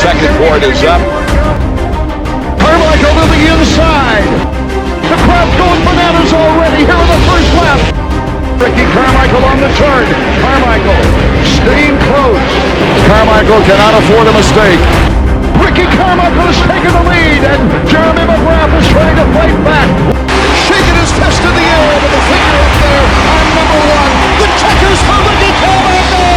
second board is up. Carmichael to the inside. The crowd's going bananas already here in the first lap. Ricky Carmichael on the turn. Carmichael staying close. Carmichael cannot afford a mistake. Ricky Carmichael has taken the lead, and Jeremy McGrath is trying to fight back. Shaking his fist in the air with the finger up there on number one. The checkers for Ricky Carmichael!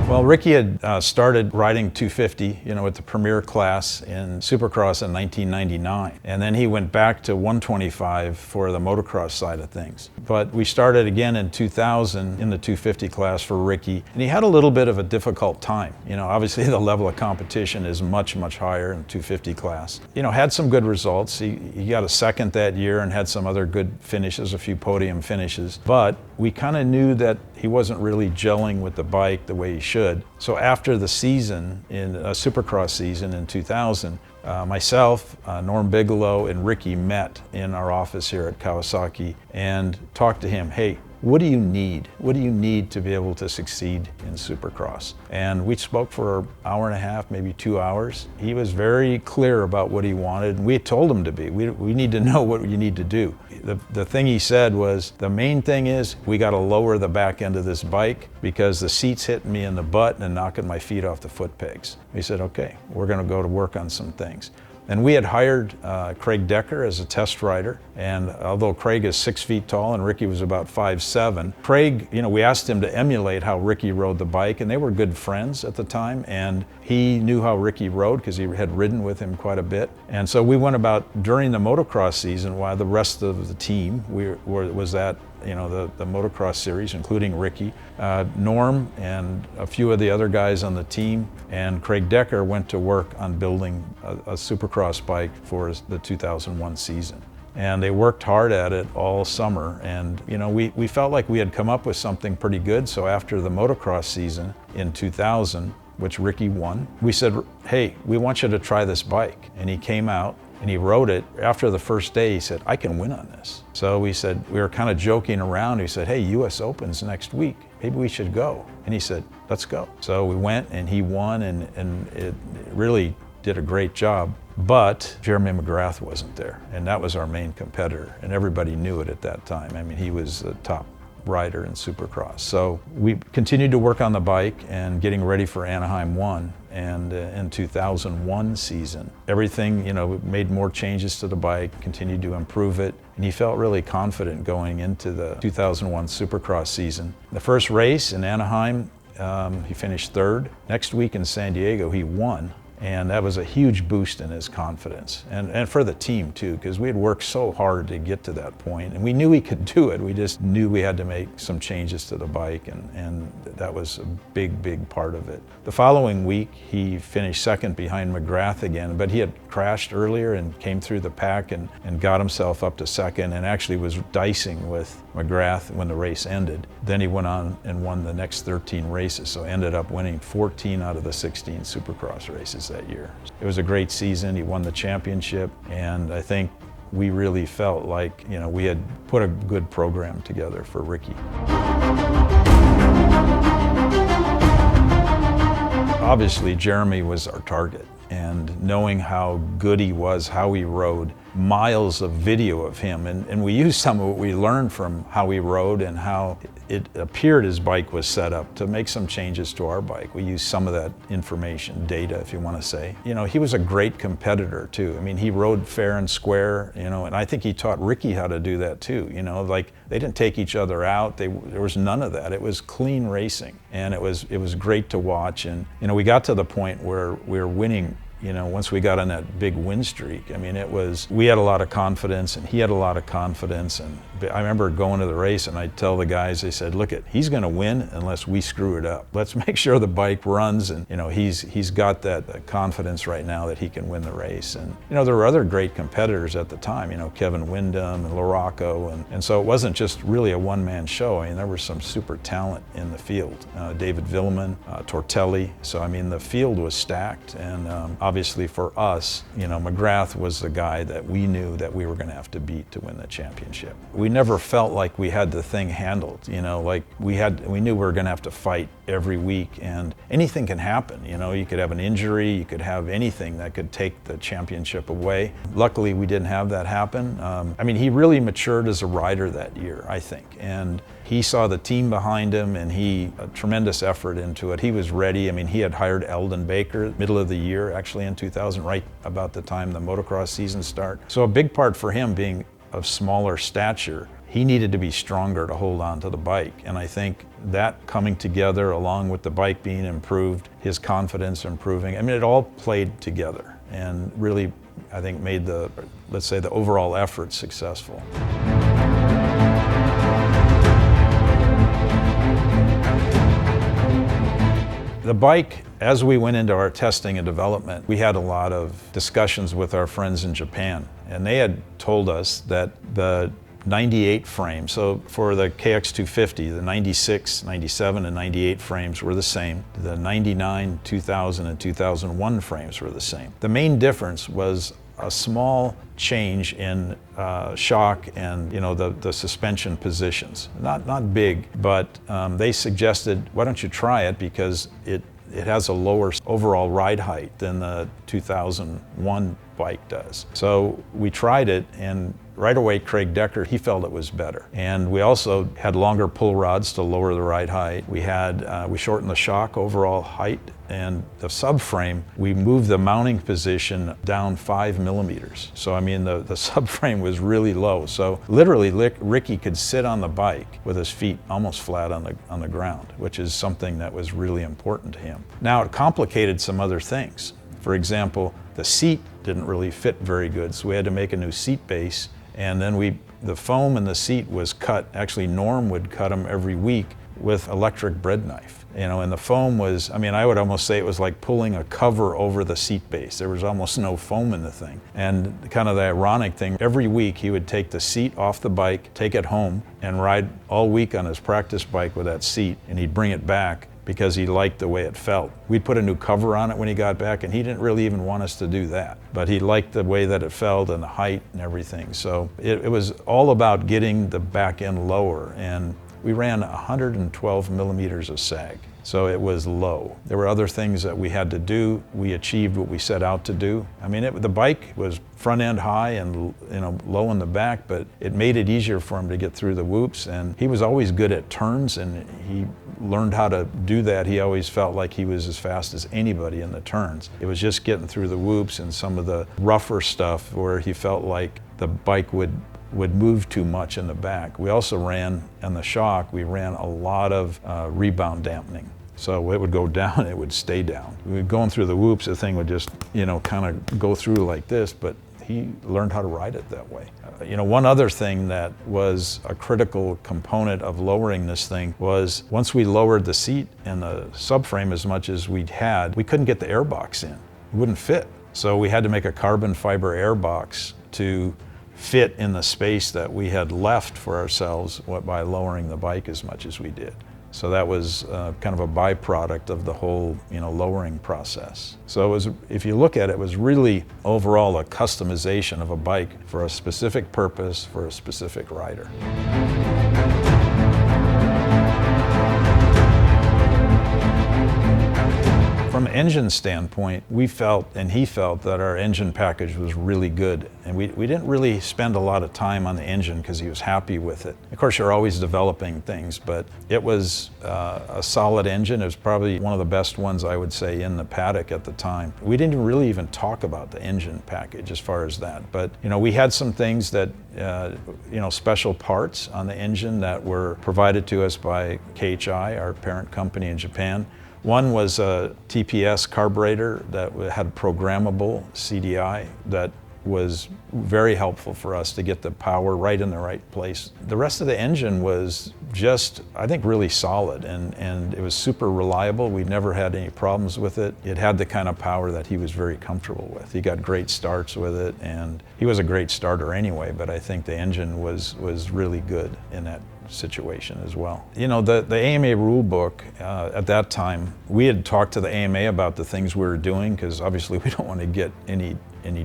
Well, Ricky had started riding 250, with the premier class in Supercross in 1999. And then he went back to 125 for the motocross side of things. But we started again in 2000 in the 250 class for Ricky. And he had a little bit of a difficult time. Obviously the level of competition is much, much higher in 250 class. Had some good results. He got a second that year and had some other good finishes, a few podium finishes. But we kind of knew that he wasn't really gelling with the bike the way he should. So after the season, in a Supercross season in 2000, myself, Norm Bigelow, and Ricky met in our office here at Kawasaki and talked to him. Hey, what do you need? What do you need to be able to succeed in Supercross? And we spoke for an hour and a half, maybe 2 hours. He was very clear about what he wanted, and we told him to be. We need to know what you need to do. The thing he said was, the main thing is we got to lower the back end of this bike because the seat's hitting me in the butt and knocking my feet off the foot pegs. He said, okay, we're going to go to work on some things. And we had hired Craig Decker as a test rider. And although Craig is 6 feet tall and Ricky was about 5'7", Craig, we asked him to emulate how Ricky rode the bike, and they were good friends at the time. And he knew how Ricky rode because he had ridden with him quite a bit. And so we went about during the motocross season while the rest of the team was at the motocross series, including Ricky, Norm and a few of the other guys on the team, and Craig Decker went to work on building a Supercross bike for the 2001 season. And they worked hard at it all summer, and we felt like we had come up with something pretty good. So after the motocross season in 2000, which Ricky won, we said, hey, we want you to try this bike. And he came out and he rode it. After the first day, he said, I can win on this. So we were kind of joking around. He said, hey, US Open's next week. Maybe we should go. And he said, let's go. So we went and he won, and it really did a great job. But Jeremy McGrath wasn't there, and that was our main competitor. And everybody knew it at that time. I mean, he was the top rider in Supercross. So we continued to work on the bike and getting ready for Anaheim 1. And in 2001 season, everything, we made more changes to the bike, continued to improve it, and he felt really confident going into the 2001 Supercross season. The first race in Anaheim, he finished third. Next week in San Diego, he won. And that was a huge boost in his confidence, and for the team too, because we had worked so hard to get to that point, and we knew we could do it. We just knew we had to make some changes to the bike, and that was a big, big part of it. The following week, he finished second behind McGrath again, but he had crashed earlier and came through the pack and got himself up to second, and actually was dicing with McGrath when the race ended. Then he went on and won the next 13 races, so ended up winning 14 out of the 16 Supercross races that year. It was a great season. He won the championship, and I think we really felt like we had put a good program together for Ricky. Obviously, Jeremy was our target, and knowing how good he was, how he rode, miles of video of him, and we used some of what we learned from how he rode and how it appeared his bike was set up to make some changes to our bike. We used some of that information, data if you want to say. You know, he was a great competitor too. I mean, he rode fair and square, you know, and I think he taught Ricky how to do that too. You know, like they didn't take each other out. There was none of that. It was clean racing, and it was great to watch. And you know, we got to the point where we were winning. You know, once we got on that big win streak, I mean, we had a lot of confidence and he had a lot of confidence. And I remember going to the race and I'd tell the guys, they said, look, he's going to win unless we screw it up. Let's make sure the bike runs. And, you know, he's got that confidence right now that he can win the race. And, you know, there were other great competitors at the time, you know, Kevin Windham and LaRocco. And so it wasn't just really a one-man show. I mean, there was some super talent in the field. David Villeman, Tortelli. So, I mean, the field was stacked. And obviously for us, you know, McGrath was the guy that we knew that we were going to have to beat to win the championship. We never felt like we had the thing handled, you know, like we knew we were going to have to fight every week, and anything can happen. You know, you could have an injury, you could have anything that could take the championship away. Luckily, we didn't have that happen. I mean, he really matured as a rider that year, I think, and he saw the team behind him and a tremendous effort into it. He was ready. I mean, he had hired Eldon Baker middle of the year, actually in 2000, right about the time the motocross season started. So a big part for him being of smaller stature, he needed to be stronger to hold on to the bike. And I think that coming together along with the bike being improved, his confidence improving, I mean, it all played together and really, I think, made let's say, the overall effort successful. The bike, as we went into our testing and development, we had a lot of discussions with our friends in Japan, and they had told us that the 98 frame, so for the KX250, the 96, 97, and 98 frames were the same. The 99, 2000, and 2001 frames were the same. The main difference was a small change in shock and, you know, the suspension positions. Not big, but they suggested, why don't you try it, because it has a lower overall ride height than the 2001 bike does. So we tried it, and right away Craig Decker, he felt it was better. And we also had longer pull rods to lower the ride height. We shortened the shock overall height, and the subframe, we moved the mounting position down 5 millimeters. So I mean, the subframe was really low. So literally Ricky could sit on the bike with his feet almost flat on the ground, which is something that was really important to him. Now it complicated some other things. For example, the seat didn't really fit very good, so we had to make a new seat base. And then the foam in the seat was cut. Actually, Norm would cut them every week with electric bread knife. You know, and the foam was, I mean, I would almost say it was like pulling a cover over the seat base. There was almost no foam in the thing. And kind of the ironic thing, every week he would take the seat off the bike, take it home, and ride all week on his practice bike with that seat, and he'd bring it back because he liked the way it felt. We'd put a new cover on it when he got back, and he didn't really even want us to do that. But he liked the way that it felt and the height and everything. So it was all about getting the back end lower, and we ran 112 millimeters of sag. So it was low. There were other things that we had to do. We achieved what we set out to do. I mean, the bike was front end high and, you know, low in the back, but it made it easier for him to get through the whoops. And he was always good at turns, and he learned how to do that. He always felt like he was as fast as anybody in the turns. It was just getting through the whoops and some of the rougher stuff where he felt like the bike would move too much in the back. We also ran, on the shock, we ran a lot of rebound dampening. So it would go down, it would stay down. We were going through the whoops, the thing would just, you know, kind of go through like this, but he learned how to ride it that way. You know, one other thing that was a critical component of lowering this thing was once we lowered the seat and the subframe as much as we had, we couldn't get the airbox in. It wouldn't fit. So we had to make a carbon fiber airbox to fit in the space that we had left for ourselves by lowering the bike as much as we did. So that was kind of a byproduct of the whole, you know, lowering process. So it was, if you look at it, it was really overall a customization of a bike for a specific purpose for a specific rider. For From an engine standpoint, we felt, and he felt, that our engine package was really good. And we didn't really spend a lot of time on the engine because he was happy with it. Of course, you're always developing things, but it was a solid engine. It was probably one of the best ones, I would say, in the paddock at the time. We didn't really even talk about the engine package as far as that. But, we had some things that, special parts on the engine that were provided to us by KHI, our parent company in Japan. One was a TPS carburetor that had a programmable CDI that was very helpful for us to get the power right in the right place. The rest of the engine was just, I think, really solid, and it was super reliable. We never had any problems with it. It had the kind of power that he was very comfortable with. He got great starts with it, and he was a great starter anyway, but I think the engine was really good in that situation as well. The AMA rule book, at that time, we had talked to the AMA about the things we were doing, because obviously we don't want to get any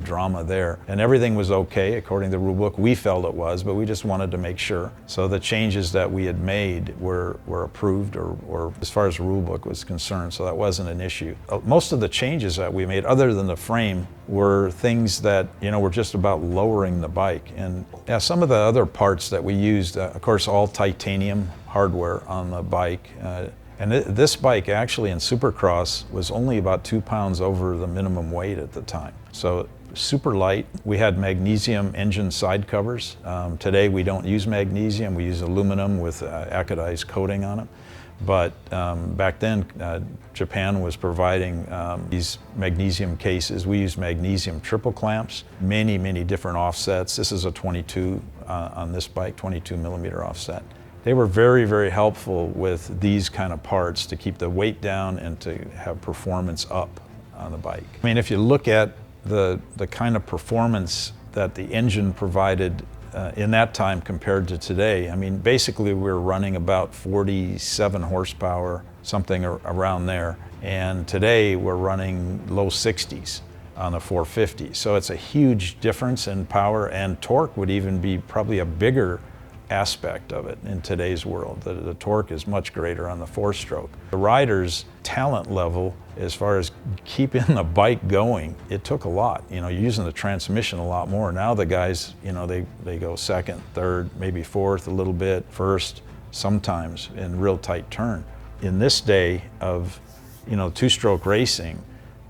drama there. And everything was okay according to the rule book. We felt it was, but we just wanted to make sure. So the changes that we had made were approved, or as far as the rule book was concerned, so that wasn't an issue. Most of the changes that we made, other than the frame, were things that, were just about lowering the bike. And some of the other parts that we used, of course, all titanium hardware on the bike. And this bike actually in Supercross was only about 2 pounds over the minimum weight at the time. So super light. We had magnesium engine side covers. Today we don't use magnesium, we use aluminum with acodized coating on it. But back then, Japan was providing these magnesium cases. We used magnesium triple clamps, many different offsets. This is a 22 on this bike, 22 millimeter offset. They were very helpful with these kind of parts to keep the weight down and to have performance up on the bike. I mean, if you look at the kind of performance that the engine provided in that time compared to today, I mean, basically we were running about 47 horsepower, something around there. And today we're running low 60s on the 450. So it's a huge difference in power, and torque would even be probably a bigger aspect of it in today's world. The torque is much greater on the 4-stroke. The rider's talent level, as far as keeping the bike going, it took a lot. You're using the transmission a lot more. Now the guys, they go second, third, maybe fourth a little bit, first, sometimes in real tight turn. In this day of, 2-stroke racing,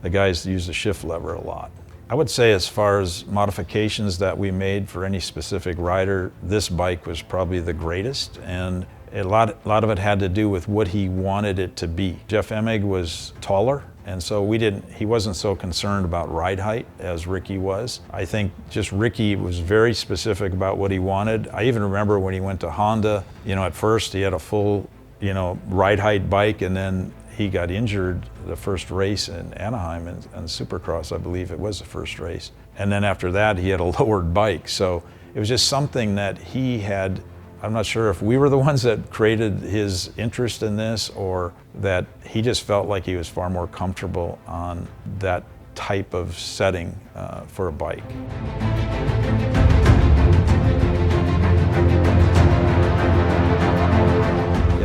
the guys use the shift lever a lot. I would say, as far as modifications that we made for any specific rider, this bike was probably the greatest, and a lot of it had to do with what he wanted it to be. Jeff Emig was taller, and so he wasn't so concerned about ride height as Ricky was. I think just Ricky was very specific about what he wanted. I even remember when he went to Honda, at first he had a full, ride height bike, and then he got injured the first race in Anaheim and Supercross, I believe it was the first race. And then after that, he had a lowered bike. So it was just something that he had. I'm not sure if we were the ones that created his interest in this, or that he just felt like he was far more comfortable on that type of setting for a bike.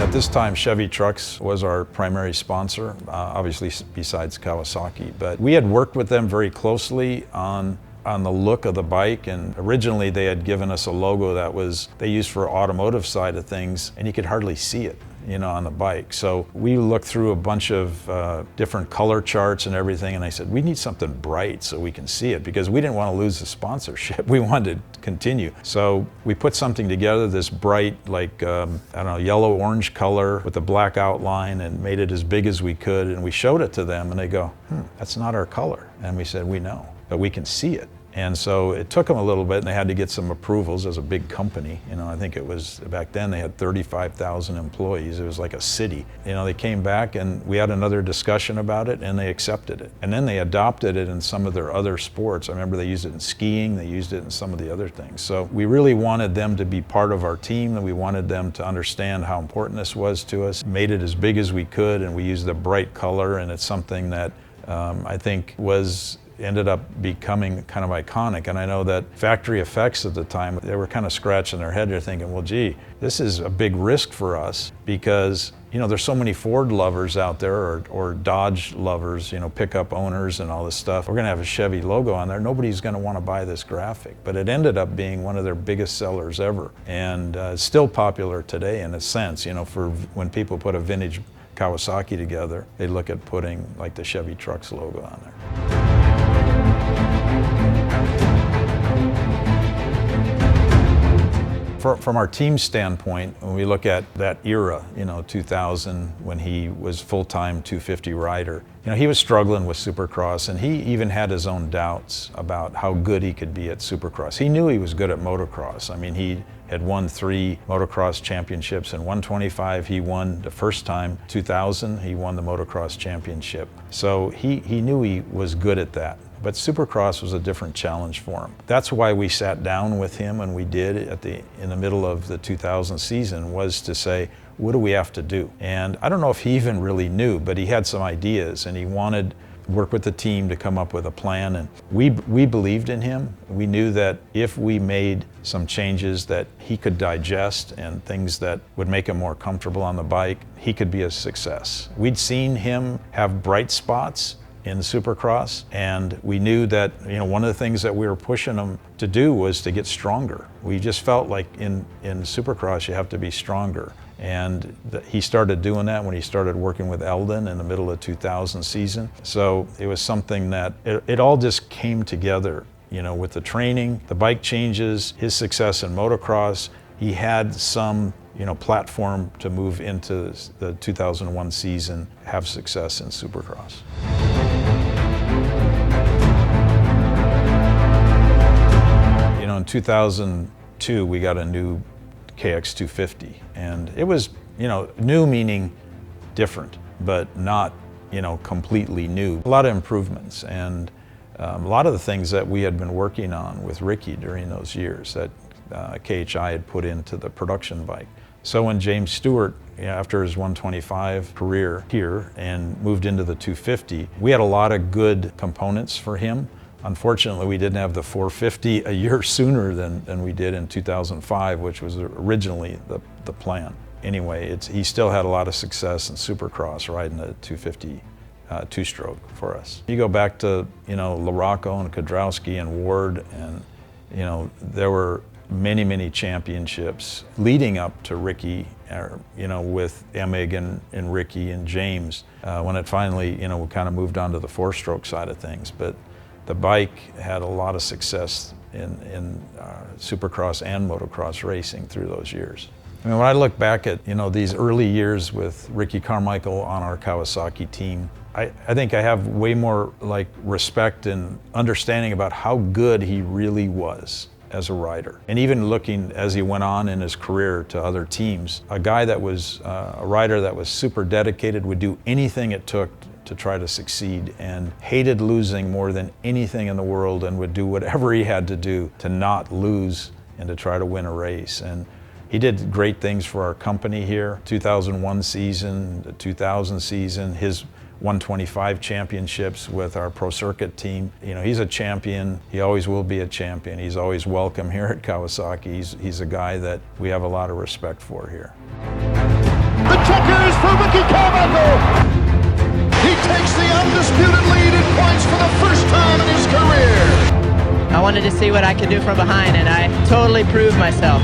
At this time, Chevy Trucks was our primary sponsor, obviously besides Kawasaki. But we had worked with them very closely on the look of the bike, and originally they had given us a logo that they used for automotive side of things, and you could hardly see it, on the bike. So we looked through a bunch of different color charts and everything, and I said, we need something bright so we can see it, because we didn't want to lose the sponsorship. We wanted to continue. So we put something together, this bright, like, yellow-orange color with a black outline, and made it as big as we could, and we showed it to them, and they go, that's not our color. And we said, we know, but we can see it. And so it took them a little bit, and they had to get some approvals as a big company. I think it was, back then they had 35,000 employees. It was like a city. They came back and we had another discussion about it, and they accepted it. And then they adopted it in some of their other sports. I remember they used it in skiing, they used it in some of the other things. So we really wanted them to be part of our team, and we wanted them to understand how important this was to us. Made it as big as we could, and we used a bright color, and it's something that I think ended up becoming kind of iconic. And I know that factory effects at the time, they were kind of scratching their head. They're thinking, well, gee, this is a big risk for us, because there's so many Ford lovers out there or Dodge lovers, pickup owners and all this stuff. We're going to have a Chevy logo on there. Nobody's going to want to buy this graphic. But it ended up being one of their biggest sellers ever. And it's still popular today in a sense, for when people put a vintage Kawasaki together, they look at putting like the Chevy Trucks logo on there. From our team standpoint, when we look at that era, 2000, when he was full-time 250 rider, he was struggling with Supercross, and he even had his own doubts about how good he could be at Supercross. He knew he was good at motocross. I mean, he had won 3 Motocross Championships. In 125, he won the first time. 2000, he won the Motocross Championship. So he knew he was good at that. But Supercross was a different challenge for him. That's why we sat down with him, and we did in the middle of the 2000 season, was to say, what do we have to do? And I don't know if he even really knew, but he had some ideas, and he wanted to work with the team to come up with a plan. And we believed in him. We knew that if we made some changes that he could digest and things that would make him more comfortable on the bike, he could be a success. We'd seen him have bright spots in Supercross, and we knew that one of the things that we were pushing him to do was to get stronger. We just felt like in Supercross you have to be stronger, and he started doing that when he started working with Eldon in the middle of 2000 season. So it was something that it all just came together, with the training, the bike changes, his success in motocross. He had some platform to move into the 2001 season, have success in Supercross. In 2002, we got a new KX250, and it was, new meaning different, but not, completely new. A lot of improvements, and a lot of the things that we had been working on with Ricky during those years that KHI had put into the production bike. So when James Stewart, after his 125 career here and moved into the 250, we had a lot of good components for him. Unfortunately, we didn't have the 450 a year sooner than we did in 2005, which was originally the plan. Anyway, he still had a lot of success in Supercross riding the 250 two-stroke for us. You go back to, LaRocco and Kudrowski and Ward, and, there were many championships leading up to Ricky, with Emig and Ricky and James, when it finally, we kind of moved on to the 4-stroke side of things. But the bike had a lot of success in Supercross and motocross racing through those years. I mean, when I look back at, these early years with Ricky Carmichael on our Kawasaki team, I think I have way more respect and understanding about how good he really was as a rider. And even looking as he went on in his career to other teams, a guy that was a rider that was super dedicated, would do anything it took to try to succeed, and hated losing more than anything in the world, and would do whatever he had to do to not lose and to try to win a race. And he did great things for our company here. 2001 season, the 2000 season, his 125 championships with our Pro Circuit team. He's a champion. He always will be a champion. He's always welcome here at Kawasaki. He's a guy that we have a lot of respect for here. The checkers for Ricky Carmichael. He takes the undisputed lead in points for the first time in his career. I wanted to see what I could do from behind, and I totally proved myself.